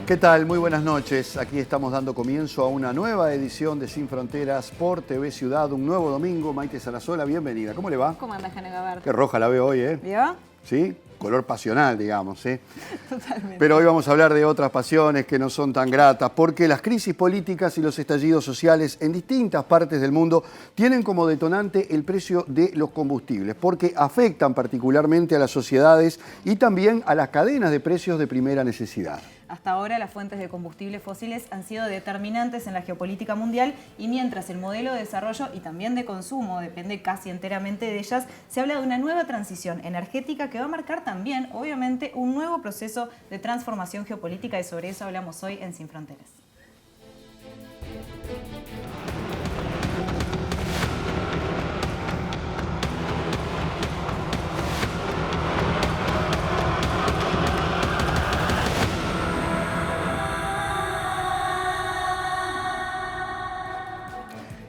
¿Qué tal? Muy buenas noches. Aquí estamos dando comienzo a una nueva edición de Sin Fronteras por TV Ciudad. Un nuevo domingo. Maite Sarasola, bienvenida. ¿Cómo le va? ¿Cómo andas, Jane Gabart? Qué roja la veo hoy, ¿eh? ¿Vio? ¿Sí? Color pasional, digamos, ¿eh? Totalmente. Pero hoy vamos a hablar de otras pasiones que no son tan gratas, porque las crisis políticas y los estallidos sociales en distintas partes del mundo tienen como detonante el precio de los combustibles, porque afectan particularmente a las sociedades y también a las cadenas de precios de primera necesidad. Hasta ahora las fuentes de combustibles fósiles han sido determinantes en la geopolítica mundial y mientras el modelo de desarrollo y también de consumo depende casi enteramente de ellas, se habla de una nueva transición energética que va a marcar también, obviamente, un nuevo proceso de transformación geopolítica y sobre eso hablamos hoy en Sin Fronteras.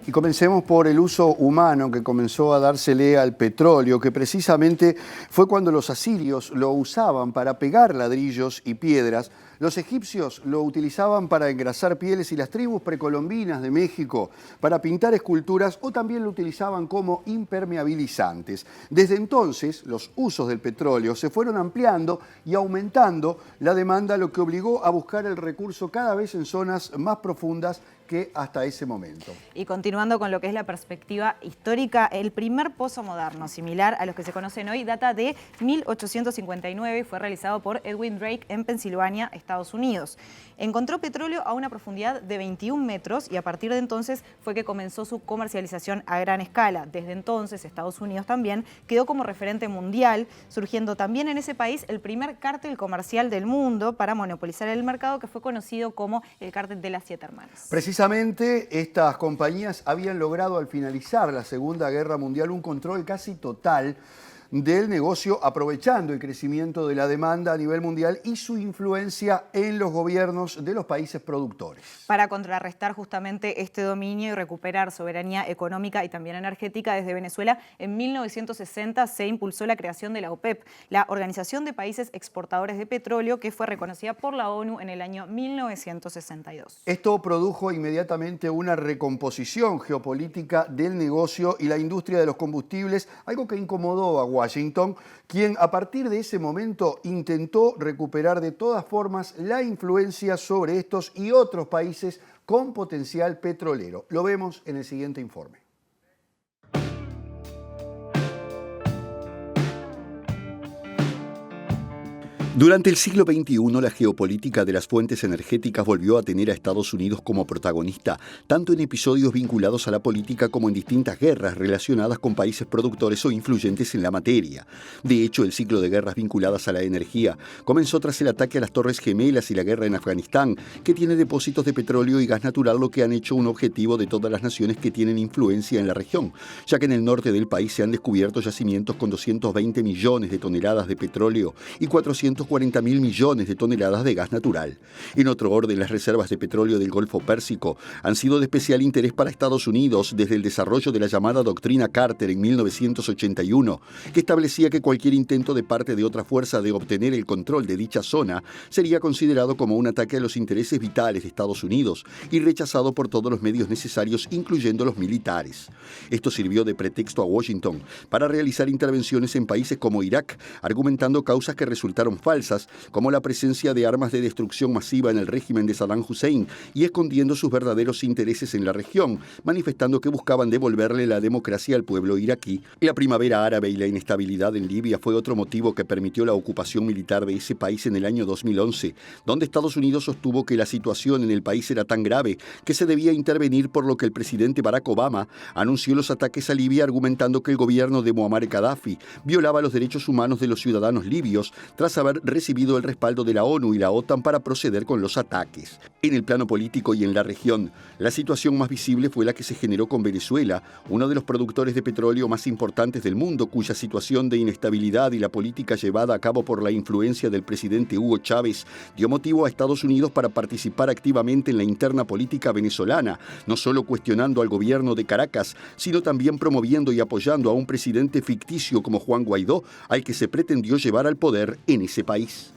Y comencemos por el uso humano que comenzó a dársele al petróleo, que precisamente fue cuando los asirios lo usaban para pegar ladrillos y piedras, los egipcios lo utilizaban para engrasar pieles y las tribus precolombinas de México para pintar esculturas o también lo utilizaban como impermeabilizantes. Desde entonces, los usos del petróleo se fueron ampliando y aumentando la demanda, lo que obligó a buscar el recurso cada vez en zonas más profundas que hasta ese momento. Y continuando con lo que es la perspectiva histórica, el primer pozo moderno, similar a los que se conocen hoy, data de 1859 y fue realizado por Edwin Drake en Pensilvania, Estados Unidos. Encontró petróleo a una profundidad de 21 metros y a partir de entonces fue que comenzó su comercialización a gran escala. Desde entonces, Estados Unidos también quedó como referente mundial, surgiendo también en ese país el primer cártel comercial del mundo para monopolizar el mercado, que fue conocido como el cártel de las Siete Hermanas. Precisamente estas compañías habían logrado al finalizar la Segunda Guerra Mundial un control casi total del negocio, aprovechando el crecimiento de la demanda a nivel mundial y su influencia en los gobiernos de los países productores. Para contrarrestar justamente este dominio y recuperar soberanía económica y también energética, desde Venezuela en 1960 se impulsó la creación de la OPEP, la Organización de Países Exportadores de Petróleo, que fue reconocida por la ONU en el año 1962. Esto produjo inmediatamente una recomposición geopolítica del negocio y la industria de los combustibles, algo que incomodó a Washington, quien a partir de ese momento intentó recuperar de todas formas la influencia sobre estos y otros países con potencial petrolero. Lo vemos en el siguiente informe. Durante el siglo XXI, la geopolítica de las fuentes energéticas volvió a tener a Estados Unidos como protagonista, tanto en episodios vinculados a la política como en distintas guerras relacionadas con países productores o influyentes en la materia. De hecho, el ciclo de guerras vinculadas a la energía comenzó tras el ataque a las Torres Gemelas y la guerra en Afganistán, que tiene depósitos de petróleo y gas natural, lo que han hecho un objetivo de todas las naciones que tienen influencia en la región, ya que en el norte del país se han descubierto yacimientos con 220 millones de toneladas de petróleo y 440.000 millones de toneladas de gas natural. En otro orden, las reservas de petróleo del Golfo Pérsico han sido de especial interés para Estados Unidos desde el desarrollo de la llamada Doctrina Carter en 1981, que establecía que cualquier intento de parte de otra fuerza de obtener el control de dicha zona sería considerado como un ataque a los intereses vitales de Estados Unidos y rechazado por todos los medios necesarios, incluyendo los militares. Esto sirvió de pretexto a Washington para realizar intervenciones en países como Irak, argumentando causas que resultaron falsas, como la presencia de armas de destrucción masiva en el régimen de Saddam Hussein y escondiendo sus verdaderos intereses en la región, manifestando que buscaban devolverle la democracia al pueblo iraquí. La primavera árabe y la inestabilidad en Libia fue otro motivo que permitió la ocupación militar de ese país en el año 2011, donde Estados Unidos sostuvo que la situación en el país era tan grave que se debía intervenir, por lo que el presidente Barack Obama anunció los ataques a Libia, argumentando que el gobierno de Muammar Gaddafi violaba los derechos humanos de los ciudadanos libios tras haber recibido el respaldo de la ONU y la OTAN para proceder con los ataques. En el plano político y en la región, la situación más visible fue la que se generó con Venezuela, uno de los productores de petróleo más importantes del mundo, cuya situación de inestabilidad y la política llevada a cabo por la influencia del presidente Hugo Chávez dio motivo a Estados Unidos para participar activamente en la interna política venezolana, no solo cuestionando al gobierno de Caracas, sino también promoviendo y apoyando a un presidente ficticio como Juan Guaidó, al que se pretendió llevar al poder en ese país.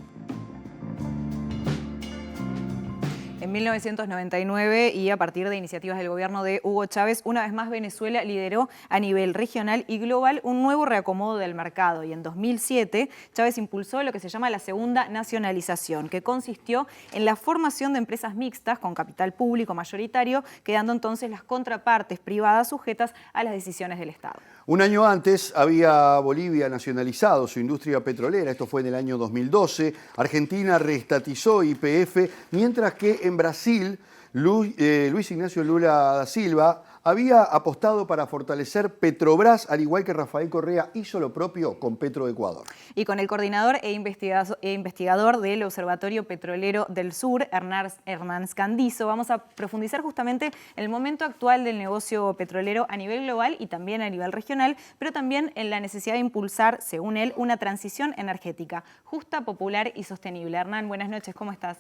1999 y a partir de iniciativas del gobierno de Hugo Chávez, una vez más Venezuela lideró a nivel regional y global un nuevo reacomodo del mercado. Y en 2007 Chávez impulsó lo que se llama la segunda nacionalización, que consistió en la formación de empresas mixtas con capital público mayoritario, quedando entonces las contrapartes privadas sujetas a las decisiones del Estado. Un año antes había Bolivia nacionalizado su industria petrolera, esto fue en el año 2012. Argentina reestatizó YPF, mientras que en Brasil Luis Ignacio Lula da Silva había apostado para fortalecer Petrobras, al igual que Rafael Correa hizo lo propio con Petroecuador. Y con el coordinador e investigador del Observatorio Petrolero del Sur, Hernán Scandizo, vamos a profundizar justamente en el momento actual del negocio petrolero a nivel global y también a nivel regional, pero también en la necesidad de impulsar, según él, una transición energética justa, popular y sostenible. Hernán, buenas noches, ¿cómo estás?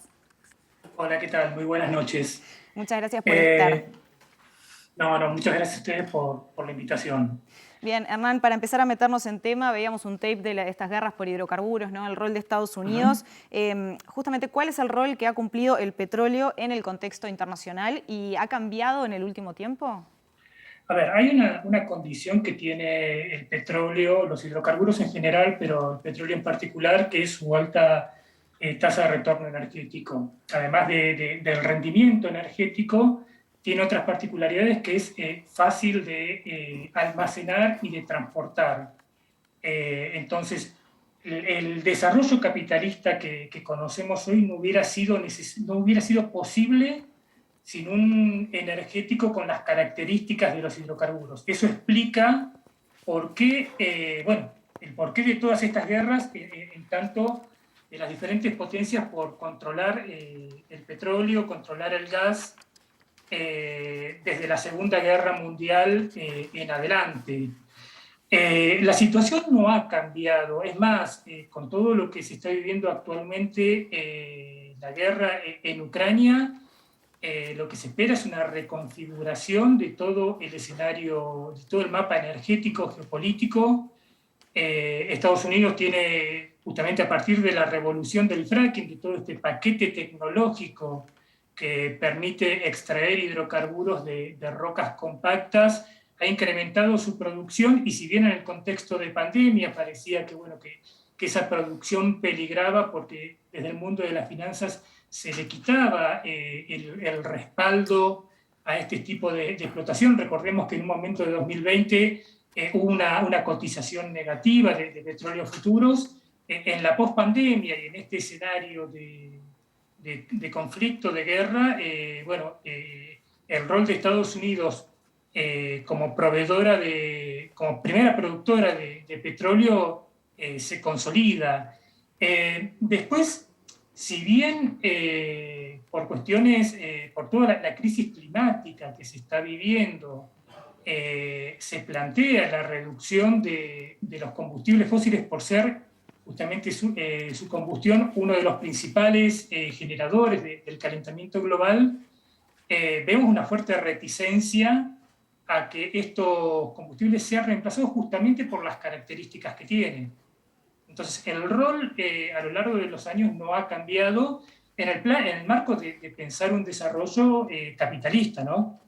Hola, ¿qué tal? Muy buenas noches. Muchas gracias por estar. Muchas gracias a ustedes por la invitación. Bien, Hernán, para empezar a meternos en tema, veíamos un tape de estas guerras por hidrocarburos, ¿no? El rol de Estados Unidos. Justamente, ¿cuál es el rol que ha cumplido el petróleo en el contexto internacional y ha cambiado en el último tiempo? A ver, hay una condición que tiene el petróleo, los hidrocarburos en general, pero el petróleo en particular, que es su alta tasa de retorno energético. Además del rendimiento energético, tiene otras particularidades que es fácil de almacenar y de transportar. Entonces, el desarrollo capitalista que conocemos hoy no hubiera sido posible sin un energético con las características de los hidrocarburos. Eso explica por qué, el porqué de todas estas guerras, en tanto de las diferentes potencias por controlar el petróleo, controlar el gas, desde la Segunda Guerra Mundial en adelante. La situación no ha cambiado, es más, con todo lo que se está viviendo actualmente, la guerra en Ucrania, lo que se espera es una reconfiguración de todo el escenario, de todo el mapa energético, geopolítico. Estados Unidos tiene, justamente a partir de la revolución del fracking, de todo este paquete tecnológico que permite extraer hidrocarburos de rocas compactas, ha incrementado su producción y si bien en el contexto de pandemia parecía que esa producción peligraba porque desde el mundo de las finanzas se le quitaba el respaldo a este tipo de explotación. Recordemos que en un momento de 2020 hubo una cotización negativa de petróleos futuros. En la pospandemia y en este escenario de conflicto, de guerra, el rol de Estados Unidos como proveedora, como primera productora de petróleo se consolida. Después, si bien por cuestiones, por toda la crisis climática que se está viviendo, se plantea la reducción de los combustibles fósiles por ser justamente su combustión uno de los principales generadores del calentamiento global, vemos una fuerte reticencia a que estos combustibles sean reemplazados justamente por las características que tienen. Entonces, el rol a lo largo de los años no ha cambiado en el marco de pensar un desarrollo capitalista, ¿no?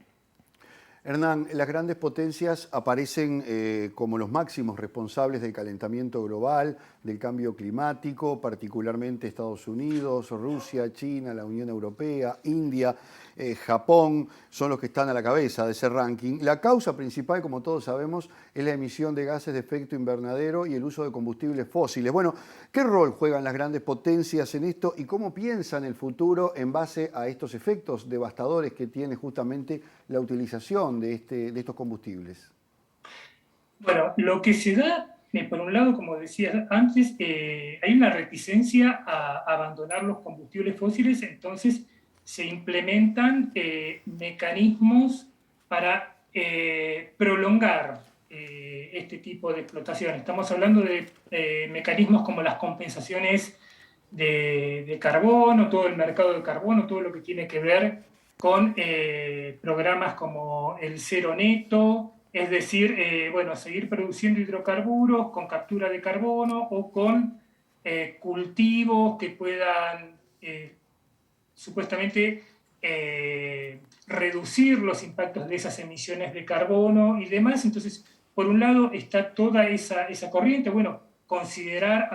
Hernán, las grandes potencias aparecen como los máximos responsables del calentamiento global, del cambio climático, particularmente Estados Unidos, Rusia, China, la Unión Europea, India, Japón, son los que están a la cabeza de ese ranking. La causa principal, como todos sabemos, es la emisión de gases de efecto invernadero y el uso de combustibles fósiles. Bueno, ¿qué rol juegan las grandes potencias en esto y cómo piensan el futuro en base a estos efectos devastadores que tiene justamente la utilización de estos combustibles? Bueno, lo que se da, por un lado, como decía antes, hay una reticencia a abandonar los combustibles fósiles, entonces se implementan mecanismos para prolongar este tipo de explotación. Estamos hablando de mecanismos como las compensaciones de carbono, todo el mercado de carbono, todo lo que tiene que ver con programas como el cero neto, es decir, seguir produciendo hidrocarburos con captura de carbono o con cultivos que puedan supuestamente reducir los impactos de esas emisiones de carbono y demás. Entonces, por un lado está toda esa corriente, bueno, considerar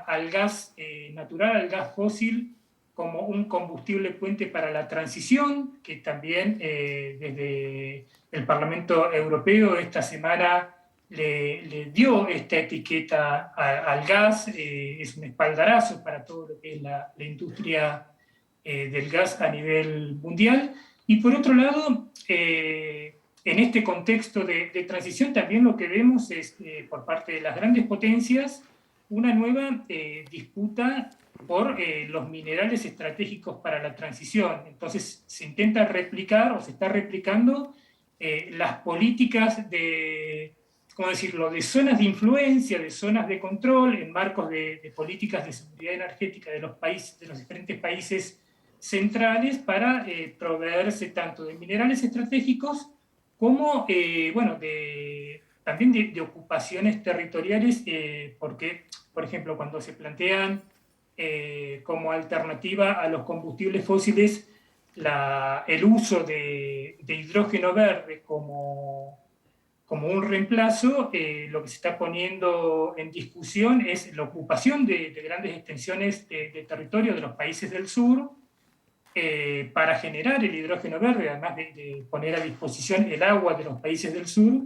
al gas natural, al gas fósil, como un combustible puente para la transición, que también desde el Parlamento Europeo esta semana le dio esta etiqueta al gas. Es un espaldarazo para todo lo que es la industria del gas a nivel mundial. Y por otro lado, en este contexto de transición también lo que vemos es, por parte de las grandes potencias, una nueva disputa por los minerales estratégicos para la transición. Entonces se intenta replicar o se está replicando las políticas de, ¿cómo decirlo?, de zonas de influencia, de zonas de control, en marcos de políticas de seguridad energética de los países, de los diferentes países centrales, para proveerse tanto de minerales estratégicos como, bueno, también de ocupaciones territoriales, porque, por ejemplo, cuando se plantean como alternativa a los combustibles fósiles el uso de hidrógeno verde como un reemplazo, lo que se está poniendo en discusión es la ocupación de grandes extensiones de territorio de los países del sur, para generar el hidrógeno verde, además de poner a disposición el agua de los países del sur,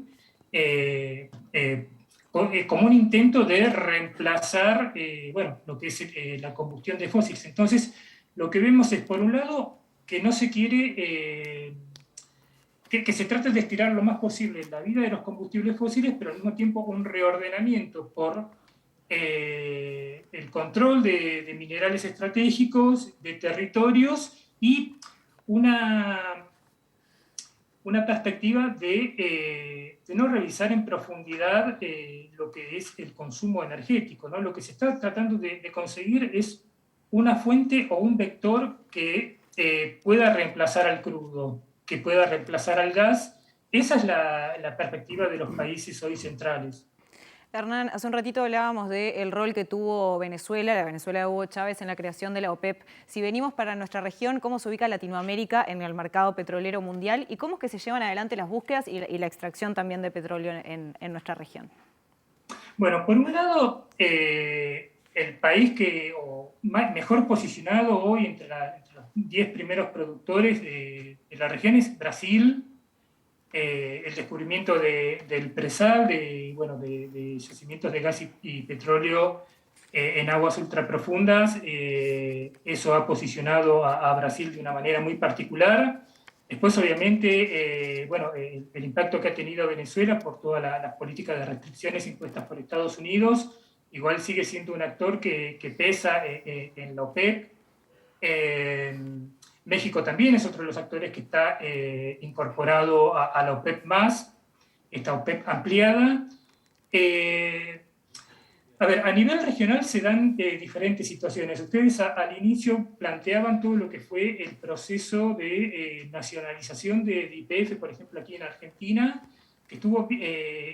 como un intento de reemplazar bueno, lo que es la combustión de fósiles. Entonces, lo que vemos es, por un lado, que no se quiere, que se trata de estirar lo más posible la vida de los combustibles fósiles, pero al mismo tiempo un reordenamiento por el control de minerales estratégicos, de territorios, y una perspectiva de no revisar en profundidad lo que es el consumo energético, ¿no? Lo que se está tratando de conseguir es una fuente o un vector que pueda reemplazar al crudo, que pueda reemplazar al gas. Esa es la perspectiva de los países hoy centrales. Hernán, hace un ratito hablábamos del rol que tuvo Venezuela, la Venezuela de Hugo Chávez, en la creación de la OPEP. Si venimos para nuestra región, ¿cómo se ubica Latinoamérica en el mercado petrolero mundial? ¿Y cómo es que se llevan adelante las búsquedas y la extracción también de petróleo en nuestra región? Bueno, por un lado, el país mejor posicionado hoy entre los 10 primeros productores de la región es Brasil. El descubrimiento del presal, bueno, de yacimientos de gas y petróleo en aguas ultraprofundas, eso ha posicionado a Brasil de una manera muy particular. Después, obviamente, bueno, el impacto que ha tenido Venezuela por todas las políticas de restricciones impuestas por Estados Unidos, igual sigue siendo un actor que pesa en la OPEP. México también es otro de los actores que está incorporado a la OPEP+, esta OPEP ampliada. A ver, a nivel regional se dan diferentes situaciones. Ustedes al inicio planteaban todo lo que fue el proceso de nacionalización de YPF, por ejemplo, aquí en Argentina, que estuvo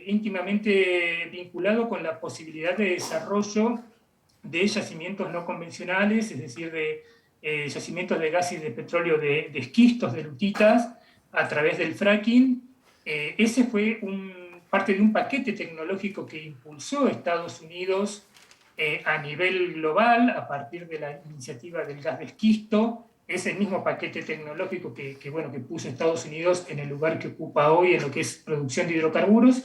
íntimamente vinculado con la posibilidad de desarrollo de yacimientos no convencionales, es decir, de yacimientos de gas y de petróleo de esquistos, de lutitas, a través del fracking. Ese fue parte de un paquete tecnológico que impulsó Estados Unidos a nivel global a partir de la iniciativa del gas de esquisto. Es el mismo paquete tecnológico que puso Estados Unidos en el lugar que ocupa hoy en lo que es producción de hidrocarburos.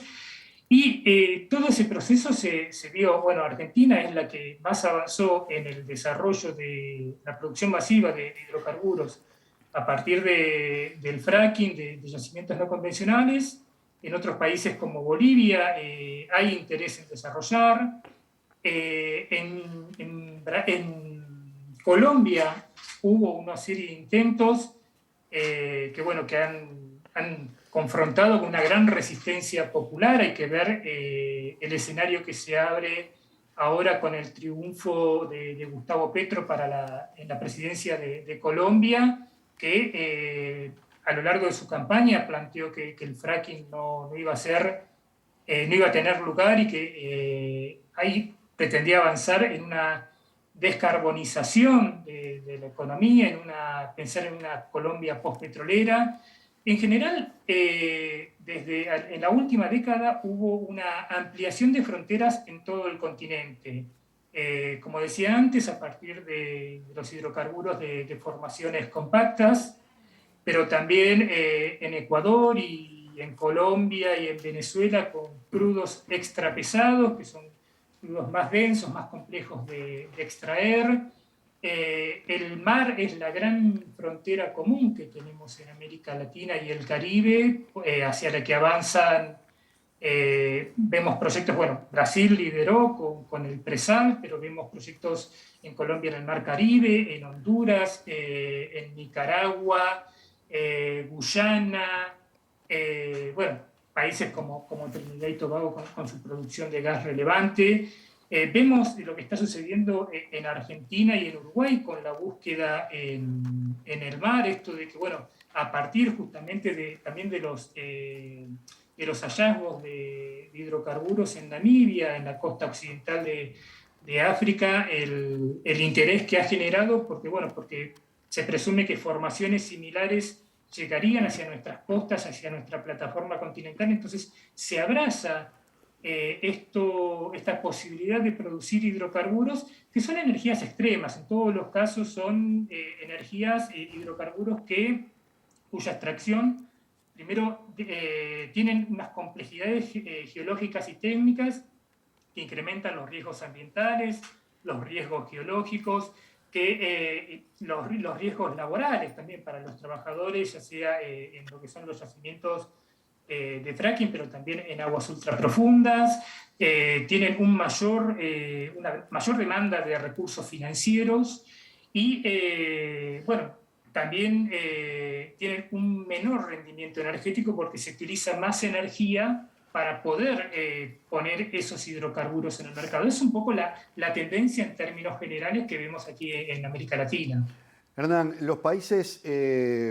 Y todo ese proceso se vio, bueno, Argentina es la que más avanzó en el desarrollo de la producción masiva de hidrocarburos a partir del fracking, de yacimientos no convencionales. En otros países como Bolivia hay interés en desarrollar. En Colombia hubo una serie de intentos que han confrontado con una gran resistencia popular. Hay que ver el escenario que se abre ahora con el triunfo de Gustavo Petro en la presidencia de Colombia, que a lo largo de su campaña planteó que el fracking no iba a tener lugar, y que ahí pretendía avanzar en una descarbonización de la economía, pensar en una Colombia postpetrolera. En general, en la última década hubo una ampliación de fronteras en todo el continente. Como decía antes, a partir de los hidrocarburos de formaciones compactas, pero también en Ecuador y en Colombia y en Venezuela con crudos extra pesados, que son crudos más densos, más complejos de extraer. El mar es la gran frontera común que tenemos en América Latina y el Caribe, hacia la que avanzan. Vemos proyectos, bueno, Brasil lideró con el Presal, pero vemos proyectos en Colombia en el Mar Caribe, en Honduras, en Nicaragua, Guyana, bueno, países como Trinidad y Tobago con su producción de gas relevante. Vemos lo que está sucediendo en Argentina y en Uruguay con la búsqueda en el mar, esto de que, bueno, a partir justamente también de los hallazgos de hidrocarburos en Namibia, en la costa occidental de África, el interés que ha generado, porque se presume que formaciones similares llegarían hacia nuestras costas, hacia nuestra plataforma continental, entonces se abraza esta posibilidad de producir hidrocarburos, que son energías extremas, en todos los casos son energías, hidrocarburos cuya extracción, primero, tienen unas complejidades geológicas y técnicas que incrementan los riesgos ambientales, los riesgos geológicos, los riesgos laborales también para los trabajadores, ya sea en lo que son los yacimientos de fracking, pero también en aguas ultraprofundas, tienen una mayor demanda de recursos financieros y, bueno, también tienen un menor rendimiento energético porque se utiliza más energía para poder poner esos hidrocarburos en el mercado. Es un poco la tendencia en términos generales que vemos aquí en América Latina. Hernán, los países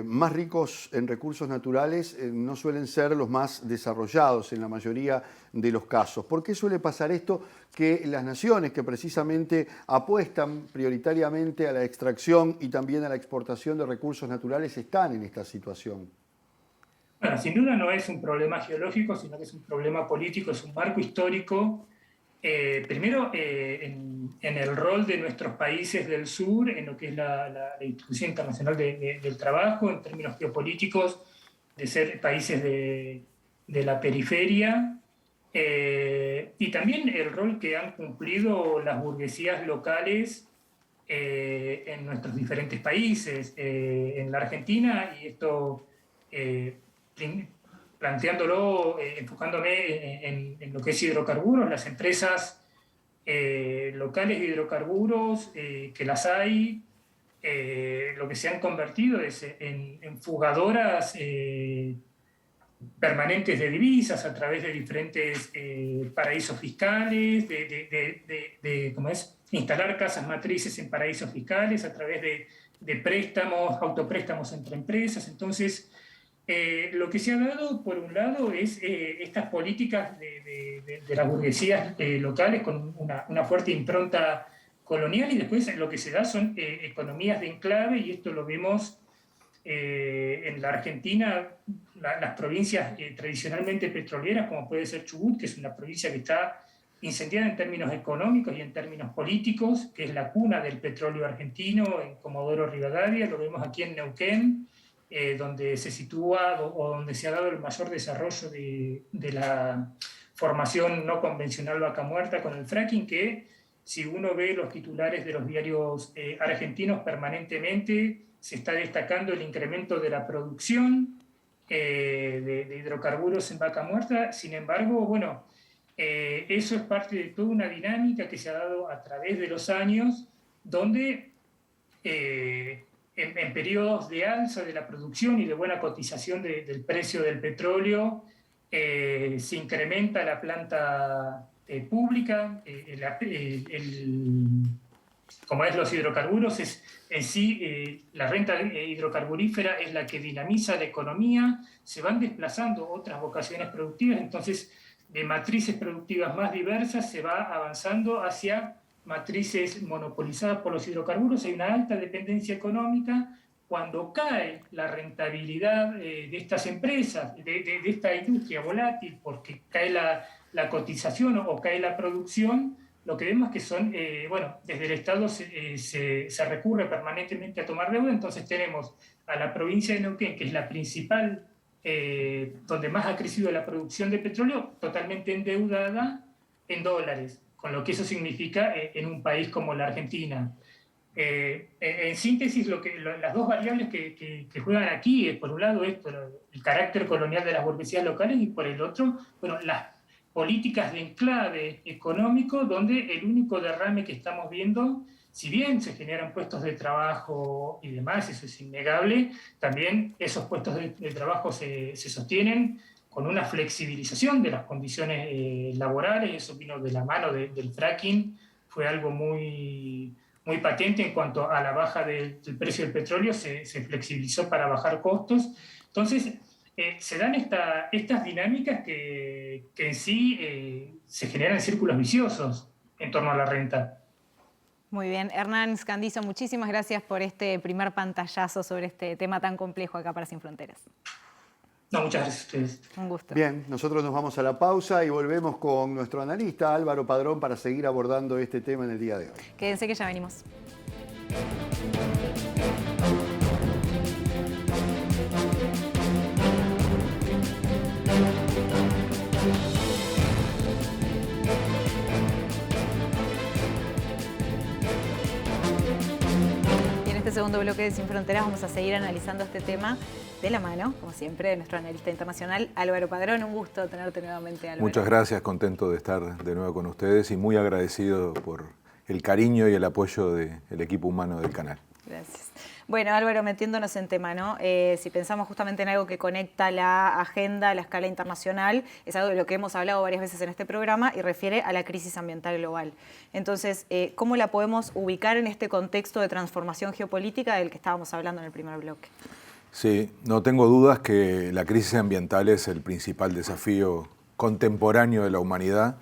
más ricos en recursos naturales no suelen ser los más desarrollados en la mayoría de los casos. ¿Por qué suele pasar esto? Que las naciones que precisamente apuestan prioritariamente a la extracción y también a la exportación de recursos naturales están en esta situación. Bueno, sin duda no es un problema geológico, sino que es un problema político, es un marco histórico. Primero, en el rol de nuestros países del sur, en lo que es la Institución Internacional del Trabajo, en términos geopolíticos, de ser países de la periferia, y también el rol que han cumplido las burguesías locales en nuestros diferentes países. En la Argentina, y esto planteándolo, enfocándome en lo que es hidrocarburos, las empresas locales de hidrocarburos, que las hay, lo que se han convertido es en fugadoras permanentes de divisas a través de diferentes paraísos fiscales, ¿cómo es? Instalar casas matrices en paraísos fiscales a través de préstamos, autopréstamos entre empresas. Entonces, lo que se ha dado, por un lado, es estas políticas de las burguesías locales con una fuerte impronta colonial, y después lo que se da son economías de enclave, y esto lo vemos en la Argentina, las provincias tradicionalmente petroleras, como puede ser Chubut, que es una provincia que está incendiada en términos económicos y en términos políticos, que es la cuna del petróleo argentino, en Comodoro Rivadavia, lo vemos aquí en Neuquén, donde se sitúa o donde se ha dado el mayor desarrollo de la formación no convencional vaca muerta con el fracking, que si uno ve los titulares de los diarios argentinos, permanentemente se está destacando el incremento de la producción de hidrocarburos en vaca muerta. Sin embargo, bueno, eso es parte de toda una dinámica que se ha dado a través de los años, donde en periodos de alza de la producción y de buena cotización del precio del petróleo, se incrementa la planta pública, como es los hidrocarburos, es en sí la renta hidrocarburífera es la que dinamiza la economía, se van desplazando otras vocaciones productivas, entonces de matrices productivas más diversas se va avanzando hacia matrices monopolizadas por los hidrocarburos, hay una alta dependencia económica. Cuando cae la rentabilidad de estas empresas, de esta industria volátil, porque cae la cotización o cae la producción, lo que vemos que son, desde el Estado se recurre permanentemente a tomar deuda. Entonces tenemos a la provincia de Neuquén, que es la principal, donde más ha crecido la producción de petróleo, totalmente endeudada en dólares, con lo que eso significa en un país como la Argentina. En síntesis, las dos variables que juegan aquí es, por un lado, el carácter colonial de las burguesías locales, y por el otro, las políticas de enclave económico, donde el único derrame que estamos viendo, si bien se generan puestos de trabajo y demás, eso es innegable, también esos puestos de trabajo se sostienen con una flexibilización de las condiciones laborales. Eso vino de la mano del fracking, fue algo muy patente en cuanto a la baja del precio del petróleo, se flexibilizó para bajar costos. Entonces, se dan estas dinámicas que en sí se generan círculos viciosos en torno a la renta. Muy bien. Hernán Scandizo, muchísimas gracias por este primer pantallazo sobre este tema tan complejo acá para Sin Fronteras. No, muchas gracias a ustedes. Un gusto. Bien, nosotros nos vamos a la pausa y volvemos con nuestro analista Álvaro Padrón para seguir abordando este tema en el día de hoy. Quédense que ya venimos. Y en este segundo bloque de Sin Fronteras vamos a seguir analizando este tema de la mano, como siempre, de nuestro analista internacional Álvaro Padrón. Un gusto tenerte nuevamente, Álvaro. Muchas gracias, contento de estar de nuevo con ustedes y muy agradecido por el cariño y el apoyo del equipo humano del canal. Gracias. Bueno, Álvaro, metiéndonos en tema, ¿no? Si pensamos justamente en algo que conecta la agenda a la escala internacional, es algo de lo que hemos hablado varias veces en este programa y refiere a la crisis ambiental global. Entonces, ¿cómo la podemos ubicar en este contexto de transformación geopolítica del que estábamos hablando en el primer bloque? Sí, no tengo dudas que la crisis ambiental es el principal desafío contemporáneo de la humanidad.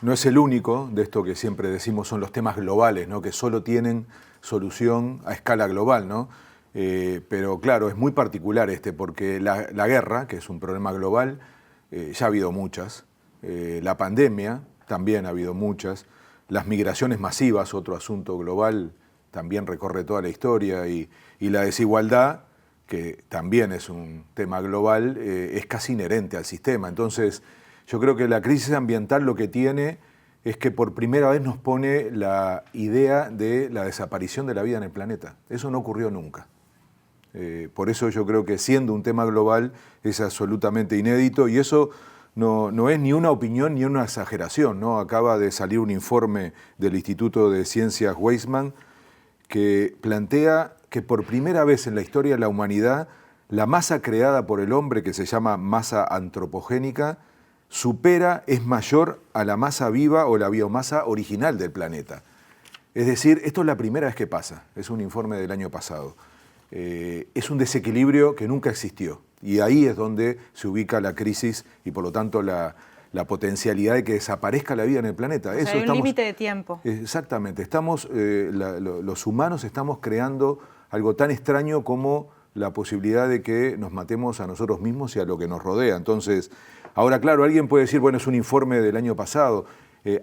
No es el único, de esto que siempre decimos son los temas globales, ¿no? Que solo tienen solución a escala global, ¿no? Pero claro, es muy particular porque la guerra, que es un problema global, ya ha habido muchas. La pandemia, también ha habido muchas. Las migraciones masivas, otro asunto global, también recorre toda la historia. Y la desigualdad, que también es un tema global, es casi inherente al sistema. Entonces, yo creo que la crisis ambiental lo que tiene es que por primera vez nos pone la idea de la desaparición de la vida en el planeta. Eso no ocurrió nunca. Por eso yo creo que siendo un tema global es absolutamente inédito y eso no es ni una opinión ni una exageración, ¿no? Acaba de salir un informe del Instituto de Ciencias Weizmann que plantea que por primera vez en la historia de la humanidad la masa creada por el hombre, que se llama masa antropogénica, es mayor a la masa viva o la biomasa original del planeta. Es decir, esto es la primera vez que pasa, es un informe del año pasado. Es un desequilibrio que nunca existió y ahí es donde se ubica la crisis y por lo tanto la potencialidad de que desaparezca la vida en el planeta. O sea, hay un límite de tiempo. Exactamente, los humanos estamos creando algo tan extraño como la posibilidad de que nos matemos a nosotros mismos y a lo que nos rodea. Entonces, ahora, claro, alguien puede decir, bueno, es un informe del año pasado.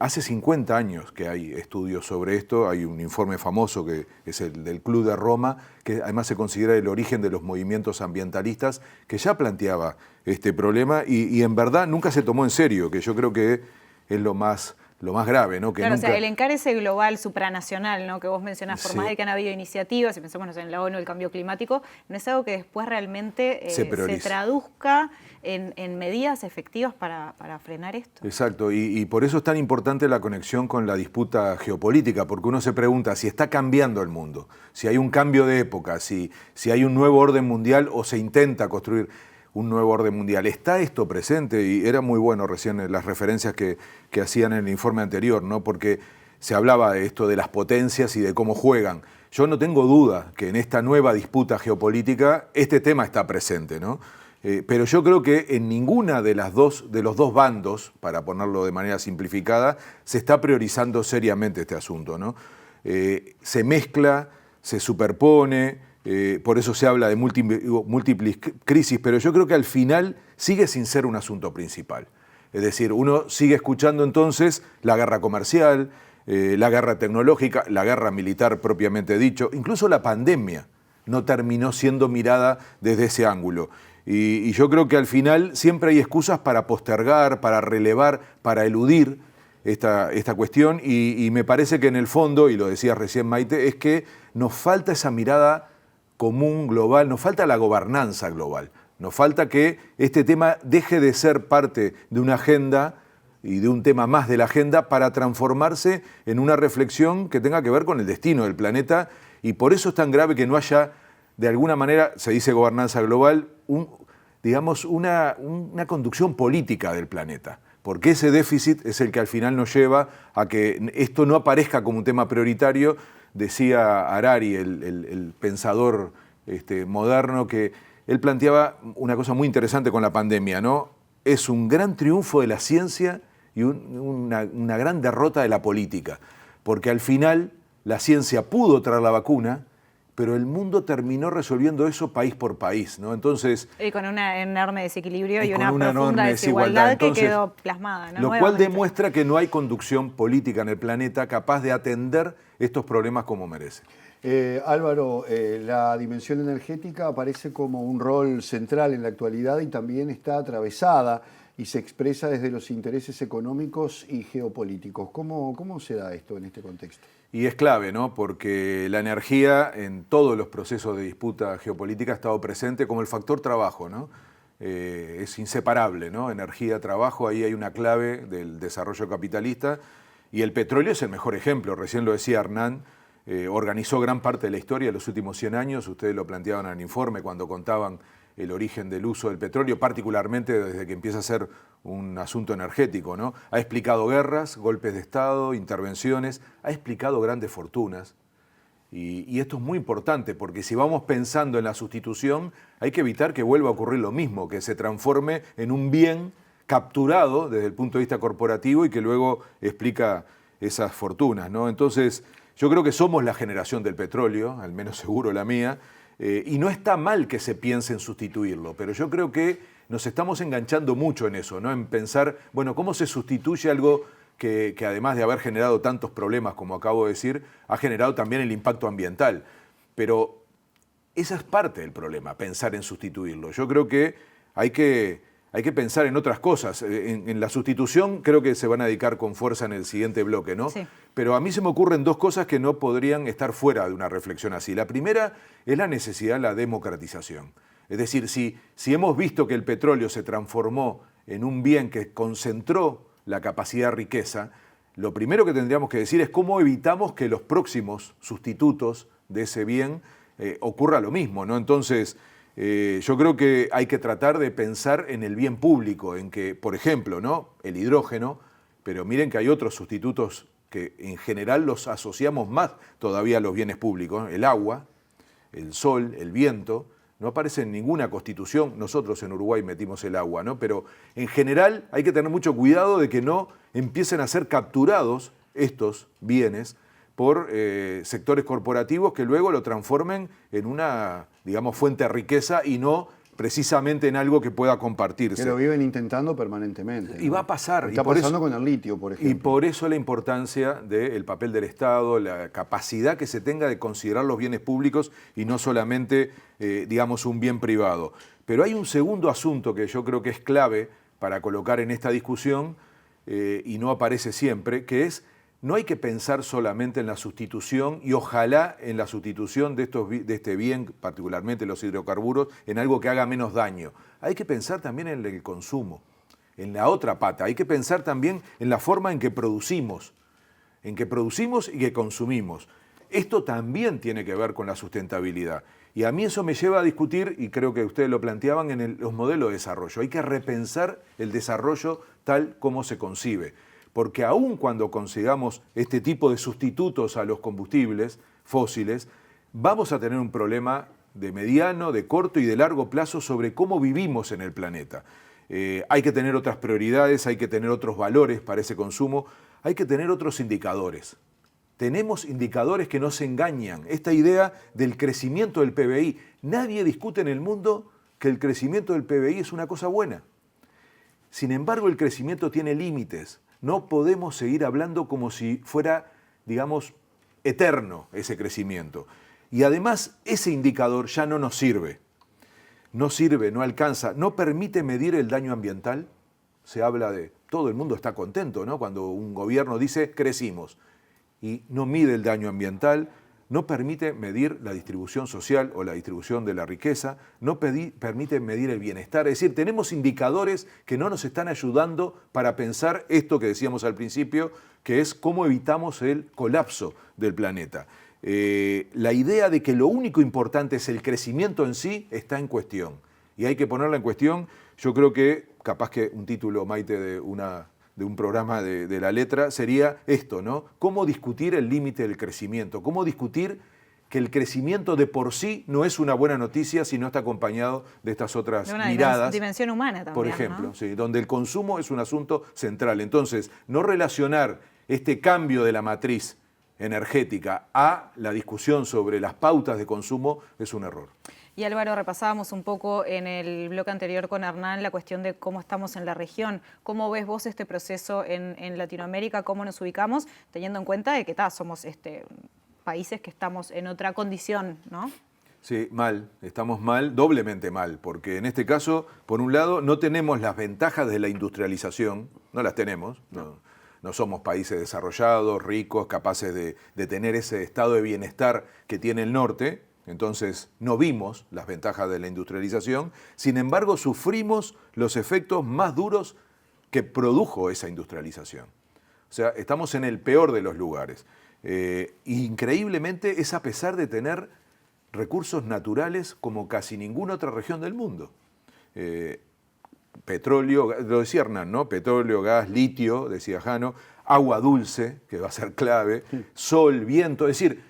Hace 50 años que hay estudios sobre esto. Hay un informe famoso que es el del Club de Roma, que además se considera el origen de los movimientos ambientalistas, que ya planteaba este problema y en verdad nunca se tomó en serio, que yo creo que es lo más grave, ¿no? Que claro, nunca... o sea, el encárece global supranacional, ¿no? Que vos mencionás, por más de que han habido iniciativas, si pensamos en la ONU, el cambio climático, no es algo que después realmente se traduzca en medidas efectivas para frenar esto. Exacto, y por eso es tan importante la conexión con la disputa geopolítica, porque uno se pregunta si está cambiando el mundo, si hay un cambio de época, si hay un nuevo orden mundial o se intenta construir un nuevo orden mundial. ¿Está esto presente? Y era muy bueno recién las referencias que hacían en el informe anterior, ¿no? Porque se hablaba de esto de las potencias y de cómo juegan. Yo no tengo duda que en esta nueva disputa geopolítica este tema está presente, ¿no? Pero yo creo que en ninguna de los dos bandos, para ponerlo de manera simplificada, se está priorizando seriamente este asunto, ¿no? Se mezcla, se superpone, por eso se habla de múltiples crisis, pero yo creo que al final sigue sin ser un asunto principal. Es decir, uno sigue escuchando entonces la guerra comercial, la guerra tecnológica, la guerra militar propiamente dicho, incluso la pandemia no terminó siendo mirada desde ese ángulo. Y yo creo que al final siempre hay excusas para postergar, para relevar, para eludir esta cuestión y me parece que en el fondo, y lo decía recién Maite, es que nos falta esa mirada común, global, nos falta la gobernanza global, nos falta que este tema deje de ser parte de una agenda y de un tema más de la agenda para transformarse en una reflexión que tenga que ver con el destino del planeta y por eso es tan grave que no haya, de alguna manera, se dice gobernanza global, una conducción política del planeta. Porque ese déficit es el que al final nos lleva a que esto no aparezca como un tema prioritario. Decía Harari, el pensador moderno, que él planteaba una cosa muy interesante con la pandemia, ¿no? Es un gran triunfo de la ciencia y una gran derrota de la política. Porque al final la ciencia pudo traer la vacuna, pero el mundo terminó resolviendo eso país por país, ¿no? Entonces, y con un enorme desequilibrio y con una profunda desigualdad Entonces, que quedó plasmada, ¿no? Lo cual demuestra que no hay conducción política en el planeta capaz de atender estos problemas como merece. Álvaro, la dimensión energética aparece como un rol central en la actualidad y también está atravesada y se expresa desde los intereses económicos y geopolíticos. ¿Cómo se da esto en este contexto? Y es clave, ¿no? Porque la energía en todos los procesos de disputa geopolítica ha estado presente como el factor trabajo, ¿no? Es inseparable, ¿no? Energía, trabajo, ahí hay una clave del desarrollo capitalista y el petróleo es el mejor ejemplo. Recién lo decía Hernán, organizó gran parte de la historia de los últimos 100 años, ustedes lo planteaban en el informe cuando contaban el origen del uso del petróleo, particularmente desde que empieza a ser un asunto energético, ¿no? Ha explicado guerras, golpes de Estado, intervenciones, ha explicado grandes fortunas. Y esto es muy importante porque si vamos pensando en la sustitución, hay que evitar que vuelva a ocurrir lo mismo, que se transforme en un bien capturado desde el punto de vista corporativo y que luego explica esas fortunas, ¿no? Entonces, yo creo que somos la generación del petróleo, al menos seguro la mía, y no está mal que se piense en sustituirlo, pero yo creo que nos estamos enganchando mucho en eso, ¿no? En pensar, bueno, ¿cómo se sustituye algo que además de haber generado tantos problemas, como acabo de decir, ha generado también el impacto ambiental? Pero esa es parte del problema, pensar en sustituirlo. Yo creo que hay que pensar en otras cosas. En la sustitución creo que se van a dedicar con fuerza en el siguiente bloque, ¿no? Sí. Pero a mí se me ocurren dos cosas que no podrían estar fuera de una reflexión así. La primera es la necesidad de la democratización. Es decir, si hemos visto que el petróleo se transformó en un bien que concentró la capacidad de riqueza, lo primero que tendríamos que decir es cómo evitamos que los próximos sustitutos de ese bien ocurra lo mismo, ¿no? Entonces, yo creo que hay que tratar de pensar en el bien público, en que, por ejemplo, ¿no? El hidrógeno, pero miren que hay otros sustitutos que en general los asociamos más todavía a los bienes públicos, ¿no? El agua, el sol, el viento, no aparece en ninguna constitución. Nosotros en Uruguay metimos el agua, ¿no? Pero en general hay que tener mucho cuidado de que no empiecen a ser capturados estos bienes por sectores corporativos que luego lo transformen en una, digamos, fuente de riqueza y no precisamente en algo que pueda compartirse. Que lo viven intentando permanentemente, ¿no? Y va a pasar. Está pasando con el litio, por ejemplo. Y por eso la importancia del papel del Estado, la capacidad que se tenga de considerar los bienes públicos y no solamente, digamos, un bien privado. Pero hay un segundo asunto que yo creo que es clave para colocar en esta discusión y no aparece siempre, que es no hay que pensar solamente en la sustitución y ojalá en la sustitución de este bien, particularmente los hidrocarburos, en algo que haga menos daño. Hay que pensar también en el consumo, en la otra pata. Hay que pensar también en la forma en que producimos y que consumimos. Esto también tiene que ver con la sustentabilidad. Y a mí eso me lleva a discutir, y creo que ustedes lo planteaban, en los modelos de desarrollo. Hay que repensar el desarrollo tal como se concibe. Porque aun cuando consigamos este tipo de sustitutos a los combustibles fósiles, vamos a tener un problema de mediano, de corto y de largo plazo sobre cómo vivimos en el planeta. Hay que tener otras prioridades, hay que tener otros valores para ese consumo, hay que tener otros indicadores. Tenemos indicadores que nos engañan. Esta idea del crecimiento del PBI, nadie discute en el mundo que el crecimiento del PBI es una cosa buena. Sin embargo, el crecimiento tiene límites. No podemos seguir hablando como si fuera, digamos, eterno ese crecimiento. Y además, ese indicador ya no nos sirve. No sirve, no alcanza, no permite medir el daño ambiental. Se habla de, todo el mundo está contento, ¿no? Cuando un gobierno dice, crecimos, y no mide el daño ambiental, no permite medir la distribución social o la distribución de la riqueza, no permite medir el bienestar. Es decir, tenemos indicadores que no nos están ayudando para pensar esto que decíamos al principio, que es cómo evitamos el colapso del planeta. La idea de que lo único importante es el crecimiento en sí está en cuestión. Y hay que ponerla en cuestión. Yo creo que, capaz que un título, Maite, de un programa de La Letra sería esto, ¿no? Cómo discutir el límite del crecimiento, cómo discutir que el crecimiento de por sí no es una buena noticia si no está acompañado de estas otras miradas. Dimensión humana también, por ejemplo, ¿no? Sí, donde el consumo es un asunto central. Entonces, no relacionar este cambio de la matriz energética a la discusión sobre las pautas de consumo es un error. Y Álvaro, repasábamos un poco en el bloque anterior con Hernán la cuestión de cómo estamos en la región. ¿Cómo ves vos este proceso en Latinoamérica? ¿Cómo nos ubicamos? Teniendo en cuenta de que somos países que estamos en otra condición, ¿no? Sí, mal, estamos mal, doblemente mal, porque en este caso, por un lado, no tenemos las ventajas de la industrialización, no las tenemos, no somos países desarrollados, ricos, capaces de tener ese estado de bienestar que tiene el norte. Entonces no vimos las ventajas de la industrialización, sin embargo sufrimos los efectos más duros que produjo esa industrialización. O sea, estamos en el peor de los lugares. Increíblemente es a pesar de tener recursos naturales como casi ninguna otra región del mundo. Petróleo, lo decía Hernán, ¿no? Petróleo, gas, litio, decía Jano, agua dulce, que va a ser clave, sol, viento, es decir,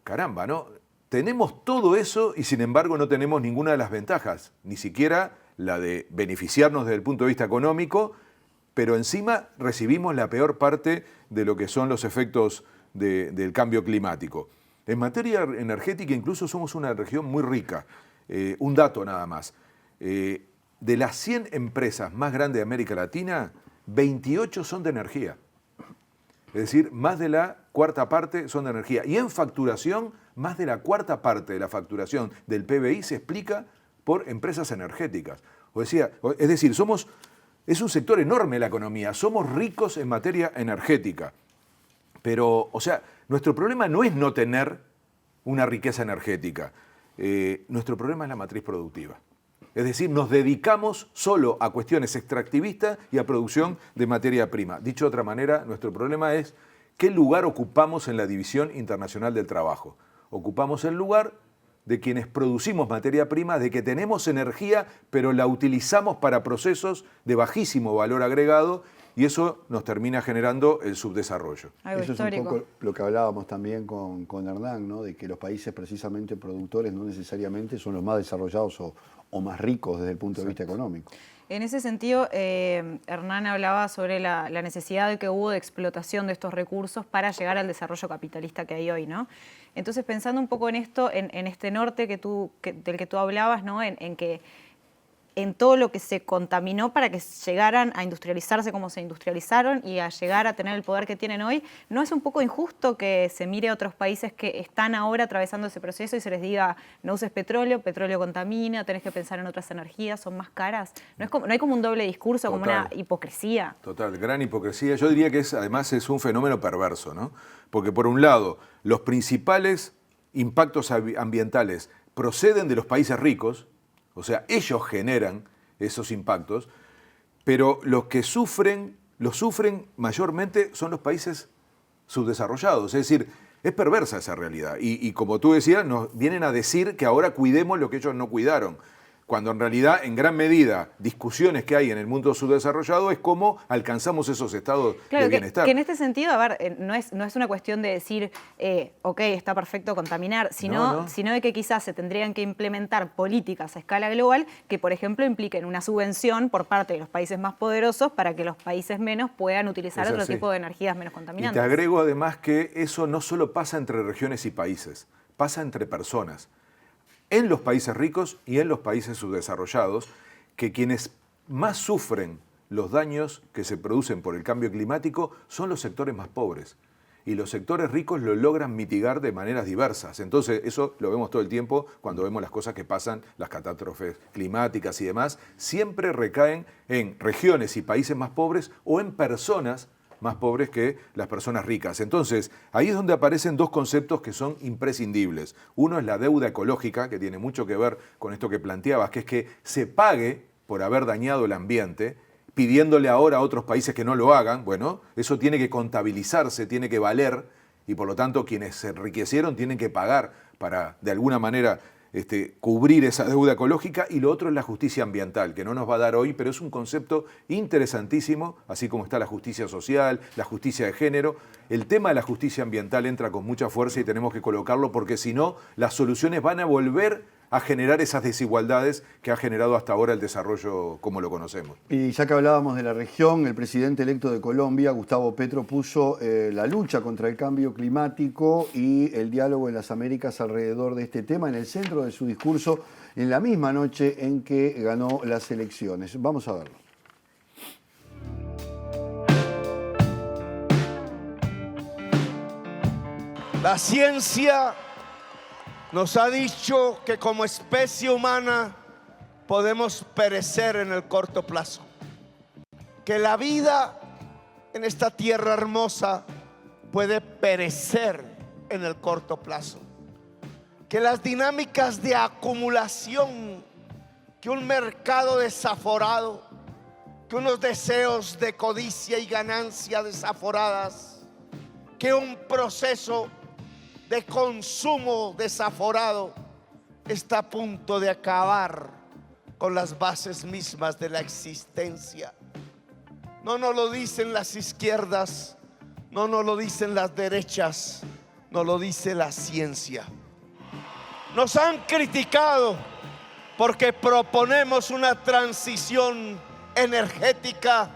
caramba, ¿no? Tenemos todo eso y sin embargo no tenemos ninguna de las ventajas, ni siquiera la de beneficiarnos desde el punto de vista económico, pero encima recibimos la peor parte de lo que son los efectos del cambio climático. En materia energética incluso somos una región muy rica. Un dato nada más. De las 100 empresas más grandes de América Latina, 28 son de energía. Es decir, más de la cuarta parte son de energía. Y en facturación, más de la cuarta parte de la facturación del PBI se explica por empresas energéticas. Es decir, es un sector enorme la economía, somos ricos en materia energética. Pero, nuestro problema no es no tener una riqueza energética. Nuestro problema es la matriz productiva. Es decir, nos dedicamos solo a cuestiones extractivistas y a producción de materia prima. Dicho de otra manera, nuestro problema es qué lugar ocupamos en la división internacional del trabajo. Ocupamos el lugar de quienes producimos materia prima, de que tenemos energía, pero la utilizamos para procesos de bajísimo valor agregado y eso nos termina generando el subdesarrollo. Eso es un poco lo que hablábamos también con Hernán, ¿no? De que los países precisamente productores no necesariamente son los más desarrollados o más ricos desde el punto de vista económico. En ese sentido, Hernán hablaba sobre la necesidad que hubo de explotación de estos recursos para llegar al desarrollo capitalista que hay hoy, ¿no? Entonces, pensando un poco en esto, en este norte del que tú hablabas, ¿no? En que en todo lo que se contaminó para que llegaran a industrializarse como se industrializaron y a llegar a tener el poder que tienen hoy, ¿no es un poco injusto que se mire a otros países que están ahora atravesando ese proceso y se les diga no uses petróleo, petróleo contamina, tenés que pensar en otras energías, son más caras? ¿No hay como un doble discurso, Total, como una hipocresía? Total, gran hipocresía. Yo diría que además es un fenómeno perverso, ¿no? Porque por un lado, los principales impactos ambientales proceden de los países ricos. O sea, ellos generan esos impactos, pero los que sufren mayormente son los países subdesarrollados. Es decir, es perversa esa realidad. Y como tú decías, nos vienen a decir que ahora cuidemos lo que ellos no cuidaron. cuando en realidad, en gran medida, discusiones que hay en el mundo subdesarrollado es cómo alcanzamos esos estados de bienestar. Que en este sentido, a ver, no es una cuestión de decir, ok, está perfecto contaminar, sino de que quizás se tendrían que implementar políticas a escala global que, por ejemplo, impliquen una subvención por parte de los países más poderosos para que los países menos puedan utilizar otro tipo de energías menos contaminantes. Y te agrego además que eso no solo pasa entre regiones y países, pasa entre personas. En los países ricos y en los países subdesarrollados, que quienes más sufren los daños que se producen por el cambio climático son los sectores más pobres. Y los sectores ricos lo logran mitigar de maneras diversas. Entonces, eso lo vemos todo el tiempo cuando vemos las cosas que pasan, las catástrofes climáticas y demás, siempre recaen en regiones y países más pobres o en personas más pobres que las personas ricas. Entonces, ahí es donde aparecen dos conceptos que son imprescindibles. Uno es la deuda ecológica, que tiene mucho que ver con esto que planteabas, que es que se pague por haber dañado el ambiente, pidiéndole ahora a otros países que no lo hagan. Bueno, eso tiene que contabilizarse, tiene que valer, y por lo tanto quienes se enriquecieron tienen que pagar para, de alguna manera, cubrir esa deuda ecológica. Y lo otro es la justicia ambiental, que no nos va a dar hoy, pero es un concepto interesantísimo, así como está la justicia social, la justicia de género. El tema de la justicia ambiental entra con mucha fuerza y tenemos que colocarlo, porque si no, las soluciones van a volver a generar esas desigualdades que ha generado hasta ahora el desarrollo como lo conocemos. Y ya que hablábamos de la región, el presidente electo de Colombia, Gustavo Petro, puso la lucha contra el cambio climático y el diálogo en las Américas alrededor de este tema en el centro de su discurso en la misma noche en que ganó las elecciones. Vamos a verlo. La ciencia nos ha dicho que como especie humana podemos perecer en el corto plazo, que la vida en esta tierra hermosa puede perecer en el corto plazo, que las dinámicas de acumulación, que un mercado desaforado, que unos deseos de codicia y ganancia desaforadas, que un proceso de consumo desaforado está a punto de acabar con las bases mismas de la existencia. No nos lo dicen las izquierdas, no nos lo dicen las derechas, nos lo dice la ciencia. Nos han criticado porque proponemos una transición energética,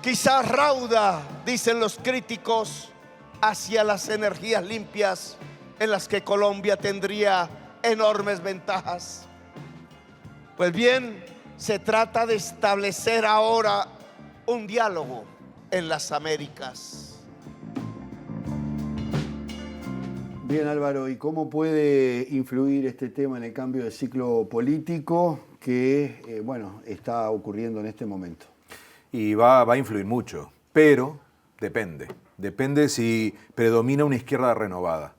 quizás rauda, dicen los críticos, hacia las energías limpias, en las que Colombia tendría enormes ventajas. Pues bien, se trata de establecer ahora un diálogo en las Américas. Bien, Álvaro, ¿y cómo puede influir este tema en el cambio de ciclo político que está ocurriendo en este momento? Y va a influir mucho, pero depende. Depende si predomina una izquierda renovada,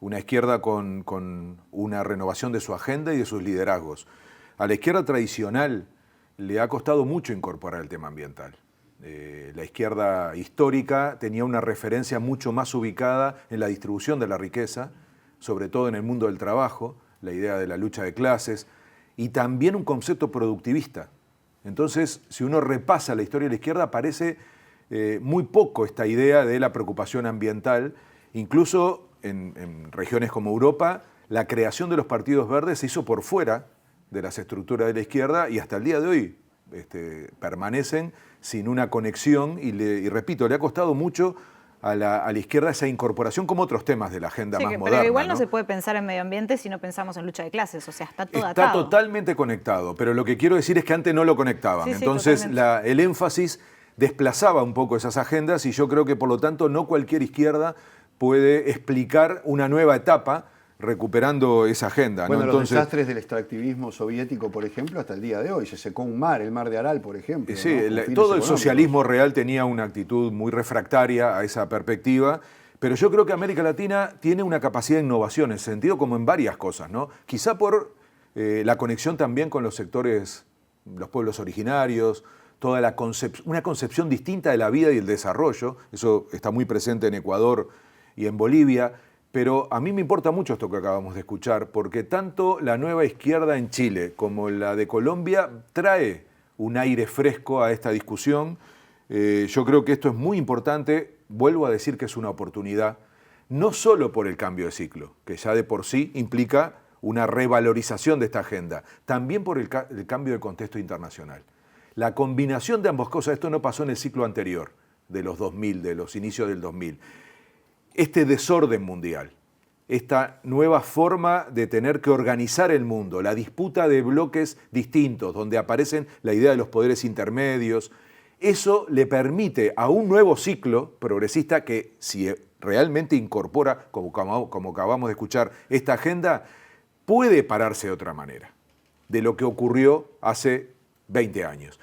una izquierda con una renovación de su agenda y de sus liderazgos. A la izquierda tradicional le ha costado mucho incorporar el tema ambiental. La izquierda histórica tenía una referencia mucho más ubicada en la distribución de la riqueza, sobre todo en el mundo del trabajo, la idea de la lucha de clases, y también un concepto productivista. Entonces, si uno repasa la historia de la izquierda, aparece muy poco esta idea de la preocupación ambiental. Incluso en regiones como Europa, la creación de los partidos verdes se hizo por fuera de las estructuras de la izquierda y hasta el día de hoy permanecen sin una conexión y repito, le ha costado mucho a la izquierda esa incorporación como otros temas de la agenda más moderna. Pero igual no se puede pensar en medio ambiente si no pensamos en lucha de clases, o sea, está todo Está atado. Totalmente conectado, pero lo que quiero decir es que antes no lo conectaban. Sí, entonces el énfasis desplazaba un poco esas agendas y yo creo que por lo tanto no cualquier izquierda puede explicar una nueva etapa recuperando esa agenda. Bueno, ¿no? los desastres del extractivismo soviético, por ejemplo, hasta el día de hoy. Se secó un mar, el mar de Aral, por ejemplo. Sí, ¿no? Todo el socialismo real tenía una actitud muy refractaria a esa perspectiva, pero yo creo que América Latina tiene una capacidad de innovación en ese sentido, como en varias cosas, ¿no? Quizá por la conexión también con los sectores, los pueblos originarios, toda una concepción distinta de la vida y el desarrollo. Eso está muy presente en Ecuador y en Bolivia. Pero a mí me importa mucho esto que acabamos de escuchar, porque tanto la nueva izquierda en Chile como la de Colombia trae un aire fresco a esta discusión. Yo creo que esto es muy importante. Vuelvo a decir que es una oportunidad, no solo por el cambio de ciclo, que ya de por sí implica una revalorización de esta agenda, también por el cambio de contexto internacional. La combinación de ambas cosas, esto no pasó en el ciclo anterior, de los 2000, de los inicios del 2000. Este desorden mundial, esta nueva forma de tener que organizar el mundo, la disputa de bloques distintos, donde aparecen la idea de los poderes intermedios, eso le permite a un nuevo ciclo progresista que, si realmente incorpora, como acabamos de escuchar, esta agenda, puede pararse de otra manera de lo que ocurrió hace 20 años.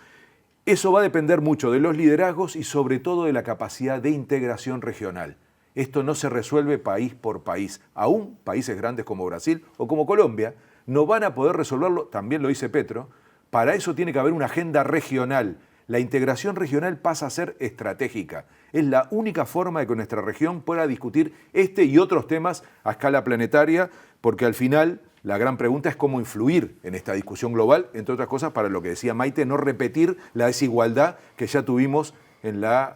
Eso va a depender mucho de los liderazgos y sobre todo de la capacidad de integración regional. Esto no se resuelve país por país. Aún países grandes como Brasil o como Colombia no van a poder resolverlo, también lo dice Petro. Para eso tiene que haber una agenda regional. La integración regional pasa a ser estratégica. Es la única forma de que nuestra región pueda discutir este y otros temas a escala planetaria, porque al final la gran pregunta es cómo influir en esta discusión global, entre otras cosas, para lo que decía Maite, no repetir la desigualdad que ya tuvimos en las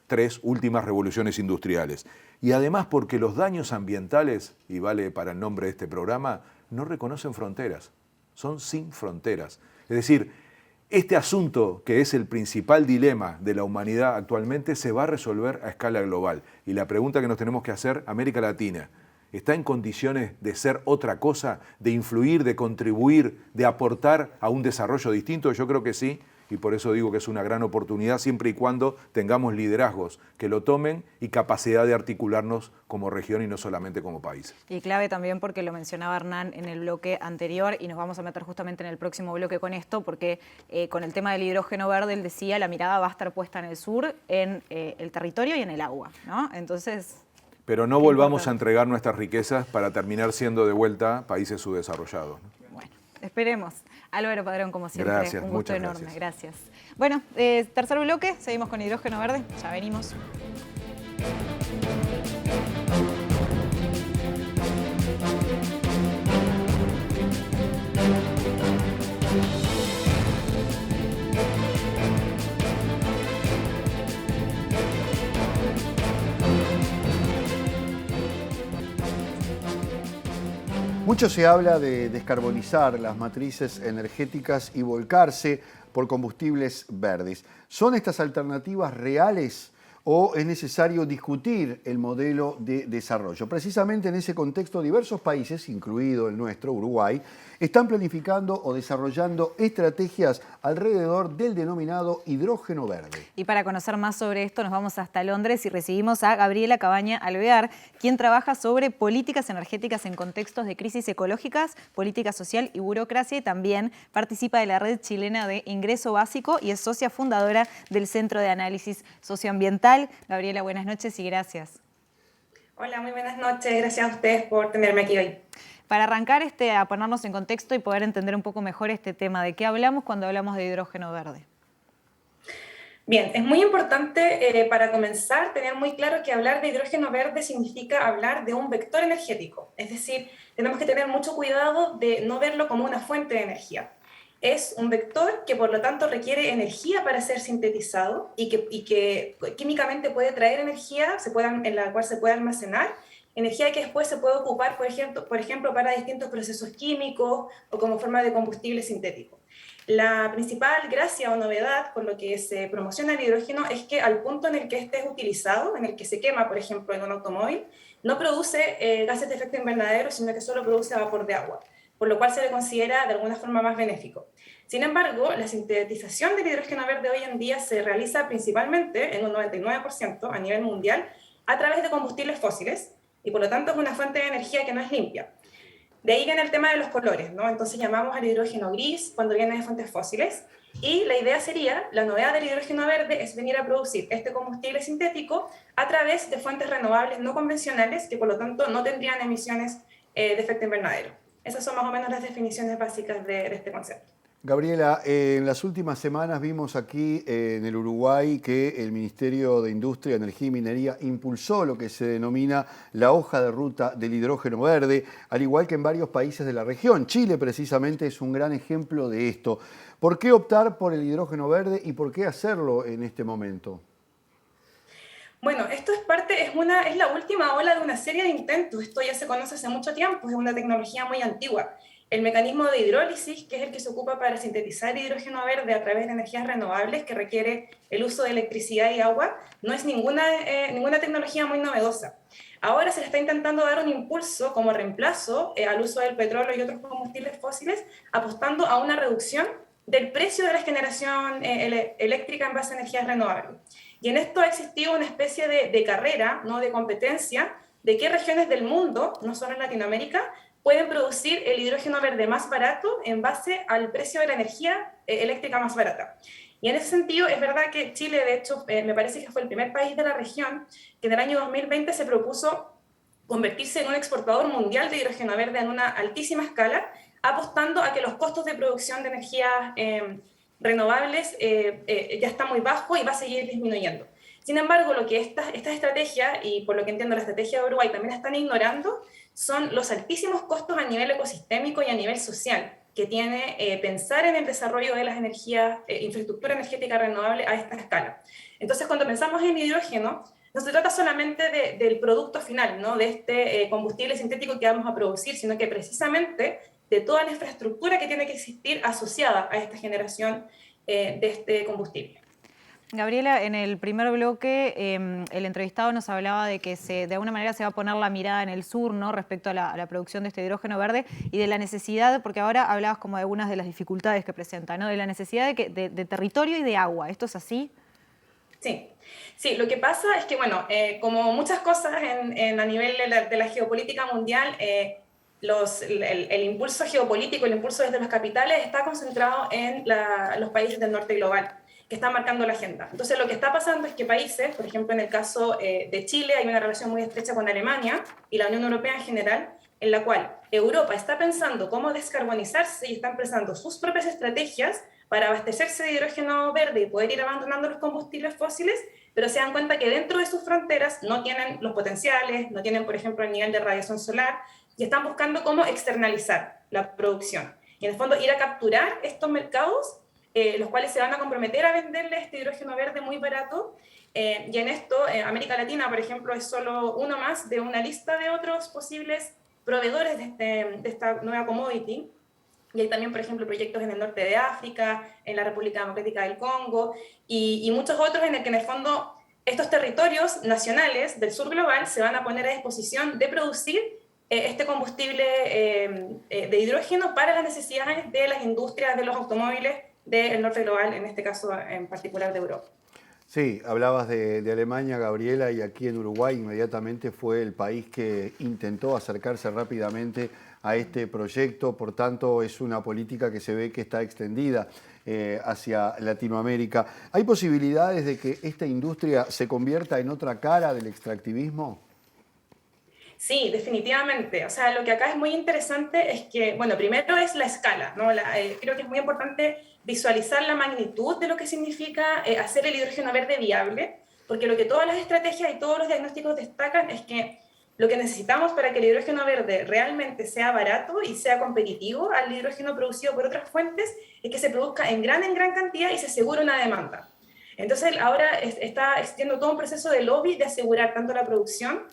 3 últimas revoluciones industriales. Y además porque los daños ambientales, y vale para el nombre de este programa, no reconocen fronteras, son sin fronteras. Es decir, este asunto, que es el principal dilema de la humanidad actualmente, se va a resolver a escala global. Y la pregunta que nos tenemos que hacer, América Latina, ¿está en condiciones de ser otra cosa, de influir, de contribuir, de aportar a un desarrollo distinto? Yo creo que sí, y por eso digo que es una gran oportunidad siempre y cuando tengamos liderazgos que lo tomen y capacidad de articularnos como región y no solamente como país. Y clave también porque lo mencionaba Hernán en el bloque anterior y nos vamos a meter justamente en el próximo bloque con esto, porque con el tema del hidrógeno verde, él decía, la mirada va a estar puesta en el sur, en el territorio y en el agua, ¿no? Entonces... Pero no volvamos a entregar nuestras riquezas para terminar siendo de vuelta países subdesarrollados, ¿no? Bueno, esperemos. Álvaro Padrón, como siempre, gracias, un gusto muchas enorme. Gracias. Bueno, tercer bloque, seguimos con hidrógeno verde, ya venimos. Mucho se habla de descarbonizar las matrices energéticas y volcarse por combustibles verdes. ¿Son estas alternativas reales o es necesario discutir el modelo de desarrollo? Precisamente en ese contexto, diversos países, incluido el nuestro, Uruguay, están planificando o desarrollando estrategias alrededor del denominado hidrógeno verde. Y para conocer más sobre esto nos vamos hasta Londres y recibimos a Gabriela Cabaña Alvear, quien trabaja sobre políticas energéticas en contextos de crisis ecológicas, política social y burocracia, y también participa de la red chilena de ingreso básico y es socia fundadora del Centro de Análisis Socioambiental. Gabriela, buenas noches y gracias. Hola, muy buenas noches. Gracias a ustedes por tenerme aquí hoy. Para arrancar a ponernos en contexto y poder entender un poco mejor este tema, ¿de qué hablamos cuando hablamos de hidrógeno verde? Bien, es muy importante para comenzar tener muy claro que hablar de hidrógeno verde significa hablar de un vector energético. Es decir, tenemos que tener mucho cuidado de no verlo como una fuente de energía. Es un vector que por lo tanto requiere energía para ser sintetizado y que químicamente puede traer energía en la cual se puede almacenar, energía que después se puede ocupar, por ejemplo, para distintos procesos químicos o como forma de combustible sintético. La principal gracia o novedad por lo que se promociona el hidrógeno es que al punto en el que este es utilizado, en el que se quema, por ejemplo, en un automóvil, no produce gases de efecto invernadero, sino que solo produce vapor de agua, por lo cual se le considera de alguna forma más benéfico. Sin embargo, la sintetización del hidrógeno verde hoy en día se realiza principalmente, en un 99% a nivel mundial, a través de combustibles fósiles, y por lo tanto es una fuente de energía que no es limpia. De ahí viene el tema de los colores, ¿no? Entonces llamamos al hidrógeno gris cuando viene de fuentes fósiles, y la idea sería, la novedad del hidrógeno verde es venir a producir este combustible sintético a través de fuentes renovables no convencionales que por lo tanto no tendrían emisiones de efecto invernadero. Esas son más o menos las definiciones básicas de este concepto. Gabriela, en las últimas semanas vimos aquí en el Uruguay que el Ministerio de Industria, Energía y Minería impulsó lo que se denomina la hoja de ruta del hidrógeno verde, al igual que en varios países de la región. Chile precisamente es un gran ejemplo de esto. ¿Por qué optar por el hidrógeno verde y por qué hacerlo en este momento? Bueno, esto es la última ola de una serie de intentos. Esto ya se conoce hace mucho tiempo, es una tecnología muy antigua. El mecanismo de hidrólisis, que es el que se ocupa para sintetizar hidrógeno verde a través de energías renovables, que requiere el uso de electricidad y agua, no es ninguna tecnología muy novedosa. Ahora se le está intentando dar un impulso como reemplazo al uso del petróleo y otros combustibles fósiles, apostando a una reducción del precio de la generación eléctrica en base a energías renovables. Y en esto ha existido una especie de carrera, ¿no?, de competencia, de qué regiones del mundo, no solo en Latinoamérica, pueden producir el hidrógeno verde más barato en base al precio de la energía eléctrica más barata. Y en ese sentido, es verdad que Chile, de hecho, me parece que fue el primer país de la región que en el año 2020 se propuso convertirse en un exportador mundial de hidrógeno verde en una altísima escala, apostando a que los costos de producción de energías renovables ya está muy bajo y va a seguir disminuyendo. Sin embargo, lo que estas estrategias, y por lo que entiendo la estrategia de Uruguay, también están ignorando, son los altísimos costos a nivel ecosistémico y a nivel social que tiene pensar en el desarrollo de las energías, infraestructura energética renovable a esta escala. Entonces, cuando pensamos en hidrógeno, no se trata solamente del producto final, ¿no?, de este combustible sintético que vamos a producir, sino que precisamente de toda la infraestructura que tiene que existir asociada a esta generación de este combustible. Gabriela, en el primer bloque el entrevistado nos hablaba de que de alguna manera se va a poner la mirada en el sur, ¿no?, respecto a la producción de este hidrógeno verde y de la necesidad, porque ahora hablabas como de algunas de las dificultades que presenta, ¿no?, de la necesidad de territorio y de agua. ¿Esto es así? Sí, lo que pasa es que, bueno, como muchas cosas a nivel de la geopolítica mundial, el impulso geopolítico, el impulso desde los capitales está concentrado en los países del norte global, que están marcando la agenda. Entonces, lo que está pasando es que países, por ejemplo, en el caso de Chile, hay una relación muy estrecha con Alemania y la Unión Europea en general, en la cual Europa está pensando cómo descarbonizarse y están pensando sus propias estrategias para abastecerse de hidrógeno verde y poder ir abandonando los combustibles fósiles, pero se dan cuenta que dentro de sus fronteras no tienen los potenciales, no tienen, por ejemplo, el nivel de radiación solar, y están buscando cómo externalizar la producción. Y en el fondo ir a capturar estos mercados, los cuales se van a comprometer a venderle este hidrógeno verde muy barato. Y en esto, América Latina, por ejemplo, es solo uno más de una lista de otros posibles proveedores de esta nueva commodity. Y hay también, por ejemplo, proyectos en el norte de África, en la República Democrática del Congo, y muchos otros en el que en el fondo estos territorios nacionales del sur global se van a poner a disposición de producir este combustible de hidrógeno para las necesidades de las industrias de los automóviles del norte global, en este caso en particular de Europa. Sí, hablabas de Alemania, Gabriela, y aquí en Uruguay inmediatamente fue el país que intentó acercarse rápidamente a este proyecto, por tanto es una política que se ve que está extendida hacia Latinoamérica. ¿Hay posibilidades de que esta industria se convierta en otra cara del extractivismo? Sí, definitivamente. O sea, lo que acá es muy interesante es que, bueno, primero es la escala, ¿no? Creo que es muy importante visualizar la magnitud de lo que significa hacer el hidrógeno verde viable, porque lo que todas las estrategias y todos los diagnósticos destacan es que lo que necesitamos para que el hidrógeno verde realmente sea barato y sea competitivo al hidrógeno producido por otras fuentes es que se produzca en gran cantidad y se asegure una demanda. Entonces, ahora está existiendo todo un proceso de lobby de asegurar tanto la producción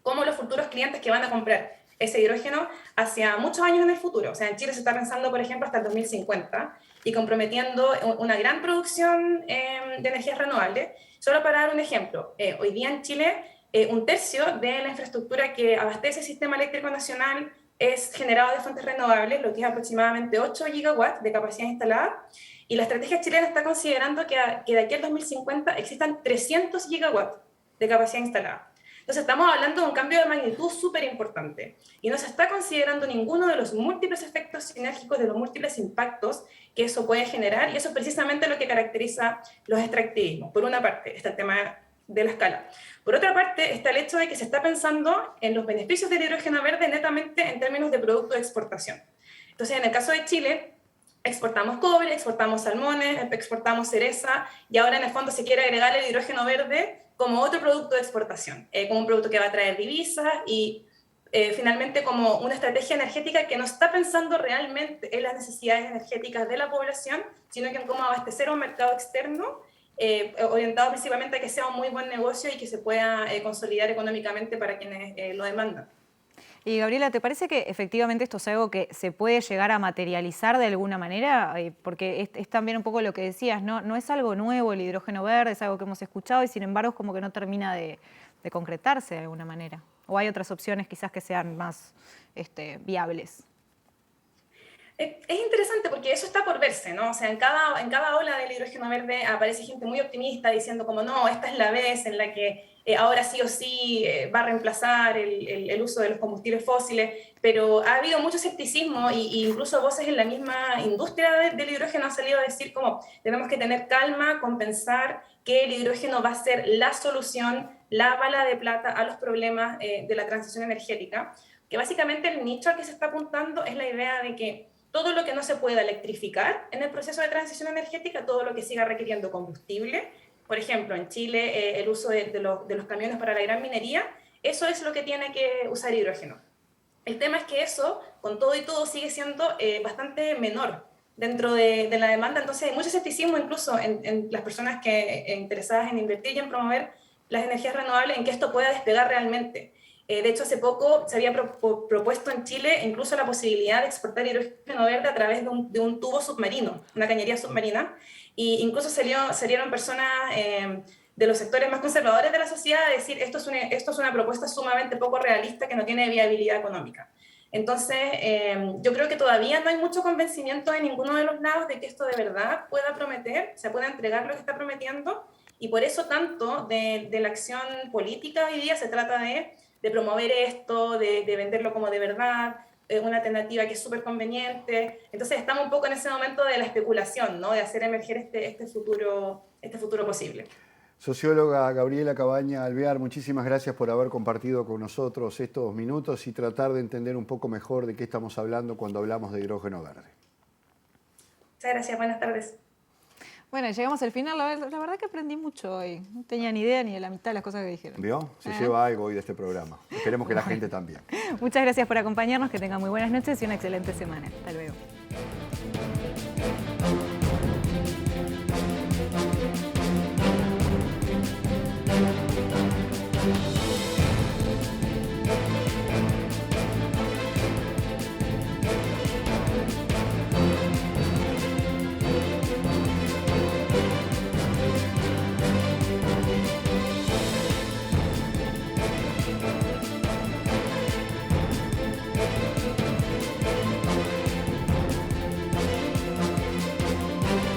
como los futuros clientes que van a comprar ese hidrógeno hacia muchos años en el futuro. O sea, en Chile se está pensando, por ejemplo, hasta el 2050 y comprometiendo una gran producción de energías renovables. Solo para dar un ejemplo, hoy día en Chile un tercio de la infraestructura que abastece el sistema eléctrico nacional es generado de fuentes renovables, lo que es aproximadamente 8 gigawatts de capacidad instalada, y la estrategia chilena está considerando que de aquí al 2050 existan 300 gigawatts de capacidad instalada. Entonces estamos hablando de un cambio de magnitud súper importante y no se está considerando ninguno de los múltiples efectos sinérgicos, de los múltiples impactos que eso puede generar, y eso es precisamente lo que caracteriza los extractivismos. Por una parte está el tema de la escala. Por otra parte está el hecho de que se está pensando en los beneficios del hidrógeno verde netamente en términos de producto de exportación. Entonces, en el caso de Chile, exportamos cobre, exportamos salmones, exportamos cereza, y ahora en el fondo se quiere agregar el hidrógeno verde como otro producto de exportación, como un producto que va a traer divisas y finalmente como una estrategia energética que no está pensando realmente en las necesidades energéticas de la población, sino que en cómo abastecer a un mercado externo orientado principalmente a que sea un muy buen negocio y que se pueda consolidar económicamente para quienes lo demandan. Y Gabriela, ¿te parece que efectivamente esto es algo que se puede llegar a materializar de alguna manera? Porque es también un poco lo que decías, ¿no? No es algo nuevo el hidrógeno verde, es algo que hemos escuchado y sin embargo es como que no termina de concretarse de alguna manera. ¿O hay otras opciones quizás que sean más viables? Es interesante porque eso está por verse, ¿no? O sea, en cada ola del hidrógeno verde aparece gente muy optimista diciendo como no, esta es la vez en la que ahora sí o sí va a reemplazar el uso de los combustibles fósiles, pero ha habido mucho escepticismo y incluso voces en la misma industria del hidrógeno han salido a decir como tenemos que tener calma con pensar que el hidrógeno va a ser la solución, la bala de plata a los problemas de la transición energética, que básicamente el nicho al que se está apuntando es la idea de que todo lo que no se pueda electrificar en el proceso de transición energética, todo lo que siga requiriendo combustible, por ejemplo, en Chile el uso de los camiones para la gran minería, eso es lo que tiene que usar hidrógeno. El tema es que eso, con todo y todo, sigue siendo bastante menor dentro de la demanda, entonces hay mucho escepticismo incluso en las personas interesadas en invertir y en promover las energías renovables, en que esto pueda despegar realmente. De hecho, hace poco se había propuesto en Chile incluso la posibilidad de exportar hidrógeno verde a través de un tubo submarino, una cañería submarina, e incluso salieron personas de los sectores más conservadores de la sociedad a decir esto es una propuesta sumamente poco realista que no tiene viabilidad económica. Entonces, yo creo que todavía no hay mucho convencimiento de ninguno de los lados de que esto de verdad pueda prometer, se pueda entregar lo que está prometiendo, y por eso tanto de la acción política hoy día se trata de promover esto, de venderlo como de verdad, una alternativa que es súper conveniente. Entonces estamos un poco en ese momento de la especulación, ¿no? De hacer emerger este futuro posible. Socióloga Gabriela Cabaña Alvear, muchísimas gracias por haber compartido con nosotros estos minutos y tratar de entender un poco mejor de qué estamos hablando cuando hablamos de hidrógeno verde. Muchas gracias, buenas tardes. Bueno, llegamos al final. La verdad que aprendí mucho hoy. No tenía ni idea ni de la mitad de las cosas que dijeron. ¿Vio? Se lleva algo hoy de este programa. Esperemos que la gente también. Muchas gracias por acompañarnos, que tengan muy buenas noches y una excelente semana. Hasta luego.